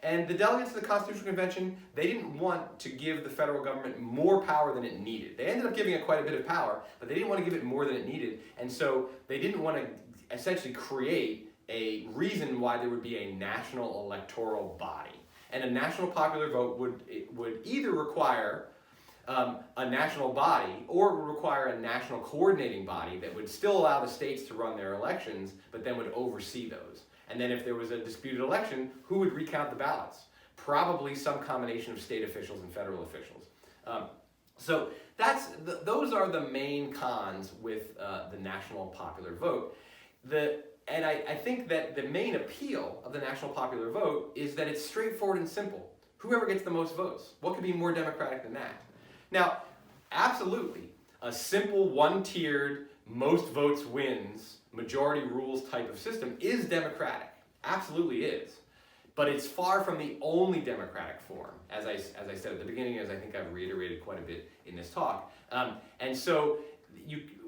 And the delegates of the Constitutional Convention, they didn't want to give the federal government more power than it needed. They ended up giving it quite a bit of power, but they didn't want to give it more than it needed. And so they didn't want to essentially create a reason why there would be a national electoral body. And a national popular vote would either require a national body, or it would require a national coordinating body that would still allow the states to run their elections, but then would oversee those. And then if there was a disputed election, who would recount the ballots? Probably some combination of state officials and federal officials. So those are the main cons with the national popular vote. And I think that the main appeal of the national popular vote is that it's straightforward and simple. Whoever gets the most votes. What could be more democratic than that? Now, absolutely, a simple one-tiered, most votes wins, majority rules type of system is democratic. Absolutely is. But it's far from the only democratic form, as I said at the beginning, as I think I've reiterated quite a bit in this talk. And so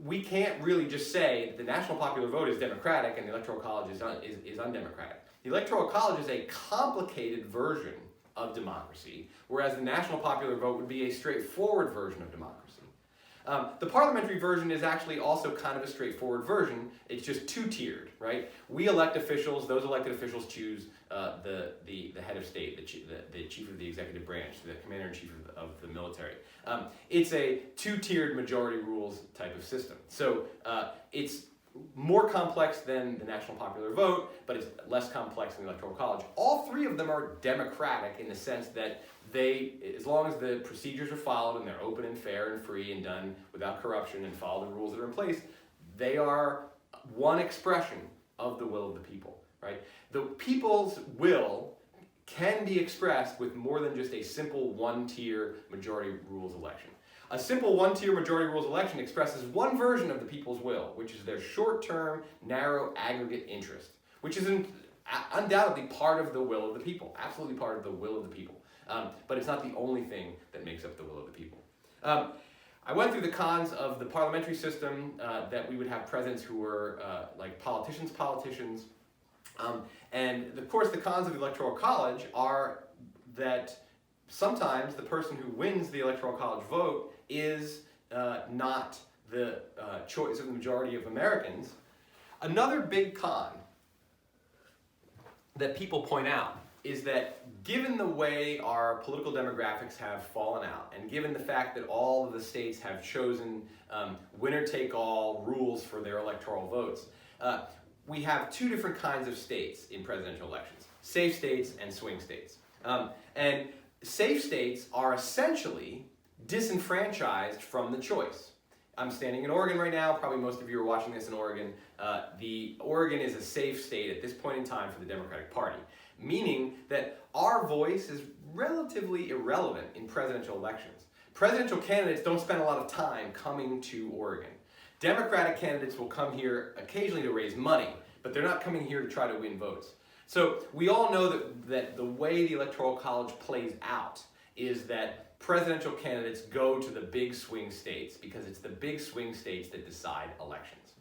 we can't really just say that the national popular vote is democratic and the Electoral College is undemocratic. The Electoral College is a complicated version of democracy, whereas the national popular vote would be a straightforward version of democracy. The parliamentary version is actually also kind of a straightforward version. It's just two-tiered, right? We elect officials. Those elected officials choose the head of state, the chief of the executive branch, the commander-in-chief of the military. It's a two-tiered majority rules type of system. So it's more complex than the national popular vote, but it's less complex than the Electoral College. All three of them are democratic in the sense that as long as the procedures are followed and they're open and fair and free and done without corruption and follow the rules that are in place, they are one expression of the will of the people, right? The people's will can be expressed with more than just a simple one-tier majority rules election. A simple one-tier majority rules election expresses one version of the people's will, which is their short-term, narrow, aggregate interest, which is undoubtedly part of the will of the people, absolutely part of the will of the people. But it's not the only thing that makes up the will of the people. I went through the cons of the parliamentary system, that we would have presidents who were like politicians. And of course the cons of the Electoral College are that sometimes the person who wins the Electoral College vote is not the choice of the majority of Americans. Another big con that people point out is that given the way our political demographics have fallen out, and given the fact that all of the states have chosen winner-take-all rules for their electoral votes, we have two different kinds of states in presidential elections: safe states and swing states. And safe states are essentially disenfranchised from the choice. I'm standing in Oregon right now. Probably most of you are watching this in Oregon. Oregon is a safe state at this point in time for the Democratic Party, meaning that our voice is relatively irrelevant in presidential elections. Presidential candidates don't spend a lot of time coming to Oregon. Democratic candidates will come here occasionally to raise money, but they're not coming here to try to win votes. So we all know that the way the Electoral College plays out is that presidential candidates go to the big swing states because it's the big swing states that decide elections.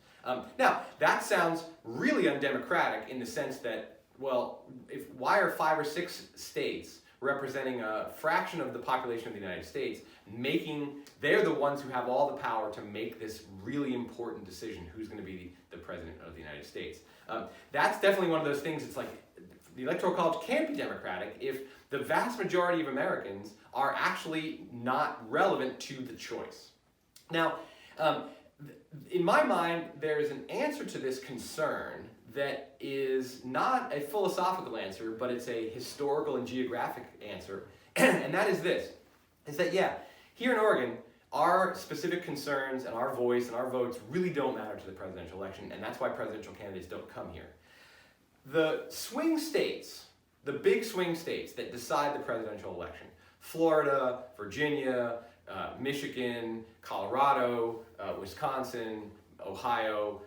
Now, that sounds really undemocratic in the sense that, well, why are 5 or 6 states representing a fraction of the population of the United States they're the ones who have all the power to make this really important decision, who's going to be the president of the United States. That's definitely one of those things. It's like the Electoral College can't be democratic if the vast majority of Americans are actually not relevant to the choice. Now, in my mind, there is an answer to this concern that is not a philosophical answer, but it's a historical and geographic answer, and that is this, is that, yeah, here in Oregon, our specific concerns and our voice and our votes really don't matter to the presidential election, and that's why presidential candidates don't come here. The swing states, the big swing states that decide the presidential election, Florida, Virginia, Michigan, Colorado, Wisconsin, Ohio,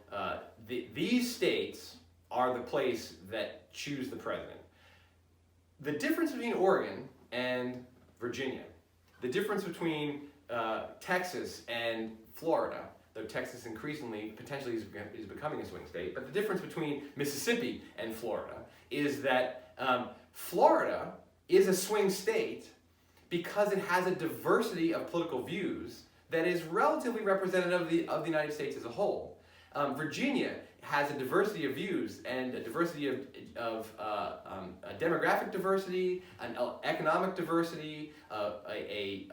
these states are the place that choose the president. The difference between Oregon and Virginia, the difference between Texas and Florida, though Texas increasingly, potentially is becoming a swing state. But the difference between Mississippi and Florida is that Florida is a swing state because it has a diversity of political views that is relatively representative of the United States as a whole. Virginia has a diversity of views and a diversity of a demographic diversity, an economic diversity, a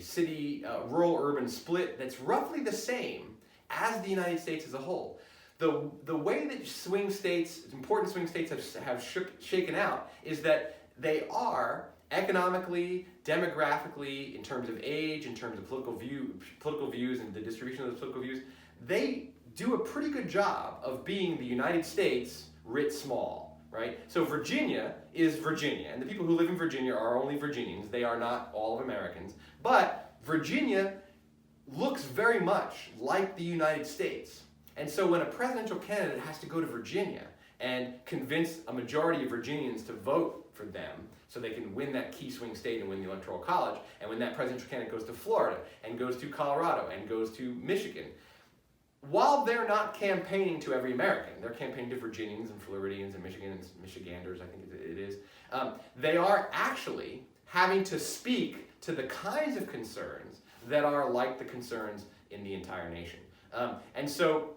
city rural-urban split that's roughly the same as the United States as a whole. The way that swing states, important swing states, have shaken out is that they are economically, demographically, in terms of age, in terms of political views and the distribution of those political views, they do a pretty good job of being the United States writ small, right? So Virginia is Virginia, and the people who live in Virginia are only Virginians. They are not all of Americans. But Virginia looks very much like the United States. And so when a presidential candidate has to go to Virginia and convince a majority of Virginians to vote for them so they can win that key swing state and win the Electoral College, and when that presidential candidate goes to Florida and goes to Colorado and goes to Michigan, while they're not campaigning to every American, they're campaigning to Virginians and Floridians and Michiganders, I think it is, they are actually having to speak to the kinds of concerns that are like the concerns in the entire nation. And so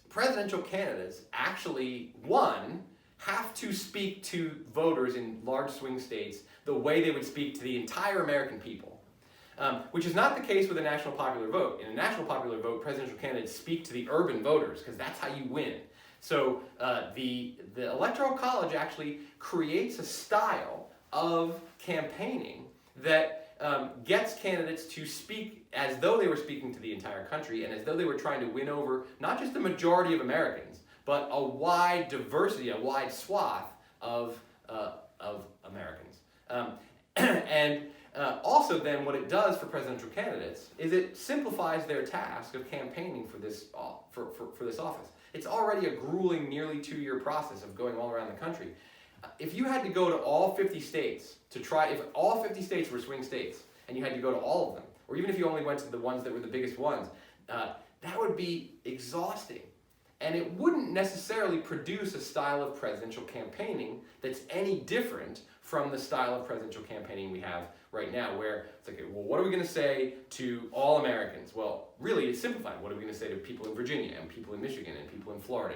presidential candidates actually, one, have to speak to voters in large swing states the way they would speak to the entire American people. Which is not the case with a national popular vote. In a national popular vote, presidential candidates speak to the urban voters because that's how you win. So the Electoral College actually creates a style of campaigning that gets candidates to speak as though they were speaking to the entire country and as though they were trying to win over not just the majority of Americans, but a wide diversity, a wide swath of Americans. Also then what it does for presidential candidates is it simplifies their task of campaigning for this office. It's already a grueling, nearly 2-year process of going all around the country. If you had to go to all 50 states if all 50 states were swing states and you had to go to all of them, or even if you only went to the ones that were the biggest ones, that would be exhausting. And it wouldn't necessarily produce a style of presidential campaigning that's any different from the style of presidential campaigning we have right now, where it's like, well, what are we going to say to all Americans? Well, really, it's simplified. What are we going to say to people in Virginia and people in Michigan and people in Florida?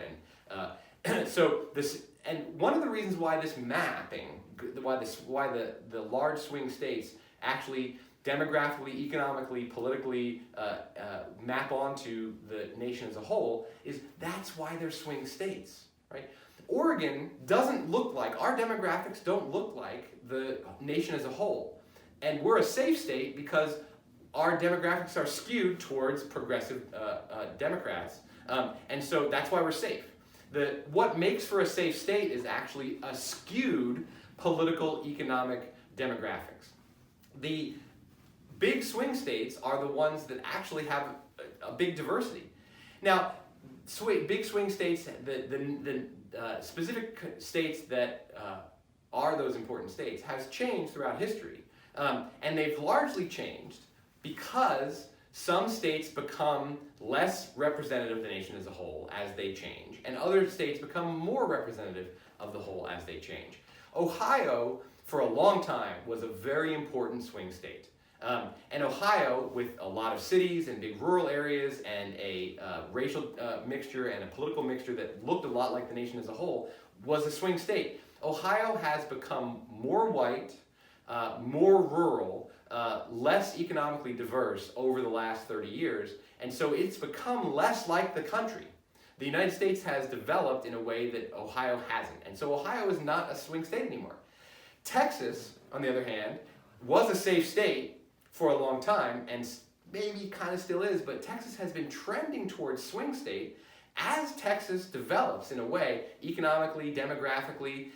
And one of the reasons why this mapping, why the large swing states actually demographically, economically, politically map onto the nation as a whole is that's why they're swing states, right? Oregon doesn't look like, our demographics don't look like the nation as a whole. And we're a safe state because our demographics are skewed towards progressive Democrats. And so that's why we're safe. What makes for a safe state is actually a skewed political economic demographics. The big swing states are the ones that actually have a big diversity. Now, big swing states, the specific states that are those important states has changed throughout history. And they've largely changed because some states become less representative of the nation as a whole as they change, and other states become more representative of the whole as they change. Ohio, for a long time, was a very important swing state. And Ohio, with a lot of cities and big rural areas and a racial mixture and a political mixture that looked a lot like the nation as a whole, was a swing state. Ohio has become more white, more rural, less economically diverse over the last 30 years, and so it's become less like the country. The United States has developed in a way that Ohio hasn't, and so Ohio is not a swing state anymore. Texas, on the other hand, was a safe state for a long time, and maybe kind of still is, but Texas has been trending towards swing state as Texas develops in a way, economically, demographically,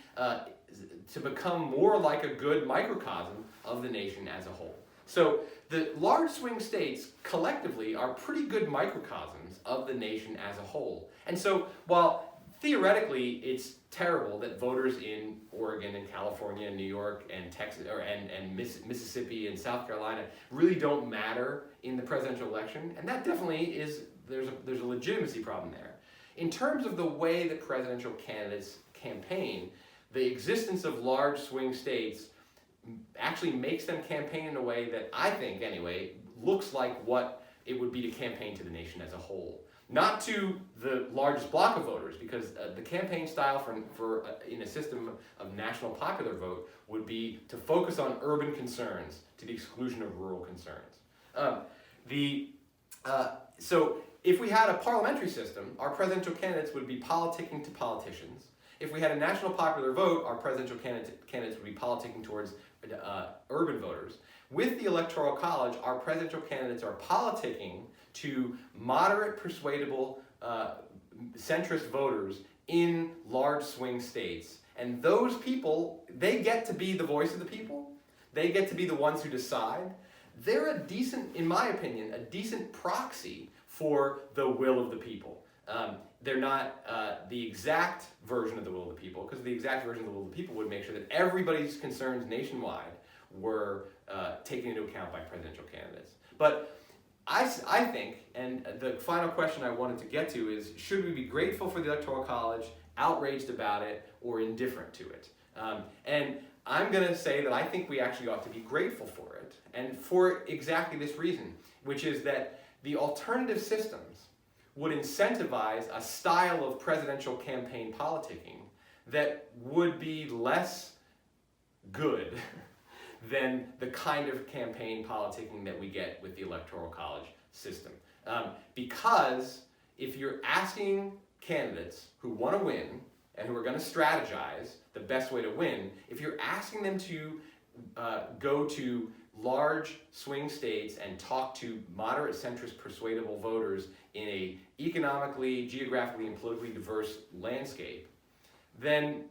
to become more like a good microcosm of the nation as a whole. So the large swing states collectively are pretty good microcosms of the nation as a whole. And so while theoretically it's terrible that voters in Oregon and California and New York and Texas and Mississippi and South Carolina really don't matter in the presidential election, and that definitely is there's a legitimacy problem there. In terms of the way that presidential candidates campaign, the existence of large swing states actually makes them campaign in a way that I think, anyway, looks like what it would be to campaign to the nation as a whole. Not to the largest block of voters, because the campaign style in a system of national popular vote would be to focus on urban concerns to the exclusion of rural concerns. So if we had a parliamentary system, our presidential candidates would be politicking to politicians. If we had a national popular vote, our presidential candidates would be politicking towards urban voters. With the Electoral College, our presidential candidates are politicking to moderate, persuadable, centrist voters in large swing states. And those people, they get to be the voice of the people. They get to be the ones who decide. They're a decent, in my opinion, a decent proxy for the will of the people. They're not the exact version of the will of the people, because the exact version of the will of the people would make sure that everybody's concerns nationwide were taken into account by presidential candidates. But I think, and the final question I wanted to get to is, should we be grateful for the Electoral College, outraged about it, or indifferent to it? And I'm going to say that I think we actually ought to be grateful for it, and for exactly this reason, which is that the alternative systems would incentivize a style of presidential campaign politicking that would be less good than the kind of campaign politicking that we get with the Electoral College system. Because if you're asking candidates who want to win and who are going to strategize the best way to win, if you're asking them to go to large swing states and talk to moderate, centrist, persuadable voters in a economically, geographically, and politically diverse landscape, then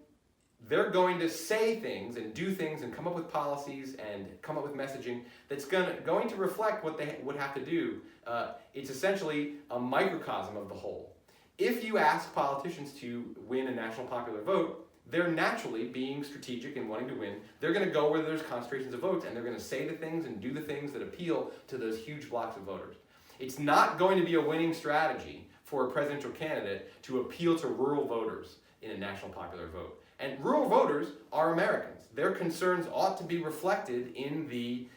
they're going to say things and do things and come up with policies and come up with messaging that's going to reflect what they would have to do. It's essentially a microcosm of the whole. If you ask politicians to win a national popular vote, they're naturally being strategic and wanting to win. They're going to go where there's concentrations of votes, and they're going to say the things and do the things that appeal to those huge blocks of voters. It's not going to be a winning strategy for a presidential candidate to appeal to rural voters in a national popular vote. And rural voters are Americans. Their concerns ought to be reflected in the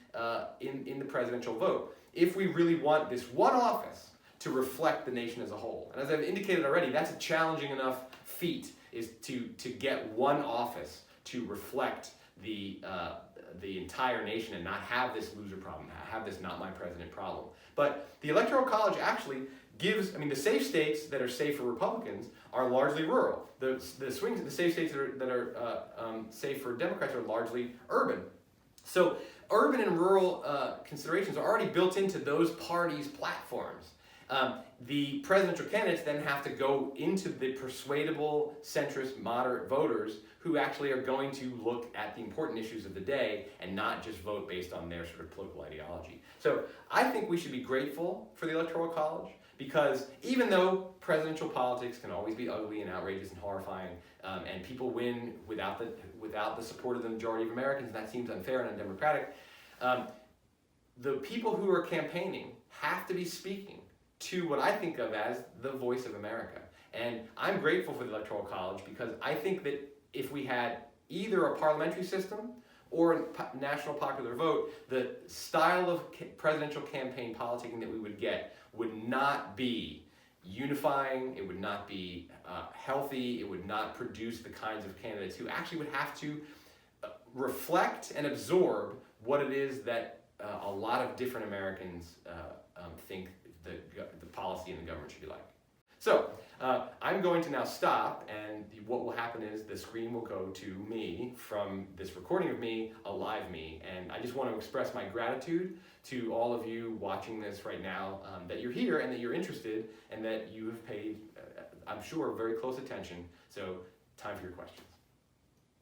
presidential vote if we really want this one office to reflect the nation as a whole. And as I've indicated already, that's a challenging enough feat, is to get one office to reflect the entire nation and not have this loser problem, have this not my president problem. But the Electoral College actually gives, the safe states that are safe for Republicans are largely rural. The safe states that are safe for Democrats are largely urban. So urban and rural considerations are already built into those parties' platforms. The presidential candidates then have to go into the persuadable, centrist, moderate voters who actually are going to look at the important issues of the day and not just vote based on their sort of political ideology. So I think we should be grateful for the Electoral College, because even though presidential politics can always be ugly and outrageous and horrifying, and people win without the support of the majority of Americans, and that seems unfair and undemocratic, the people who are campaigning have to be speaking to what I think of as the voice of America. And I'm grateful for the Electoral College, because I think that if we had either a parliamentary system or a national popular vote, the style of presidential campaign politicking that we would get would not be unifying, it would not be healthy, it would not produce the kinds of candidates who actually would have to reflect and absorb what it is that a lot of different Americans think the policy and the government should be like. So I'm going to now stop, and what will happen is the screen will go to me from this recording of me, a live me, and I just want to express my gratitude to all of you watching this right now, that you're here and that you're interested and that you have paid, I'm sure, very close attention. So time for your questions.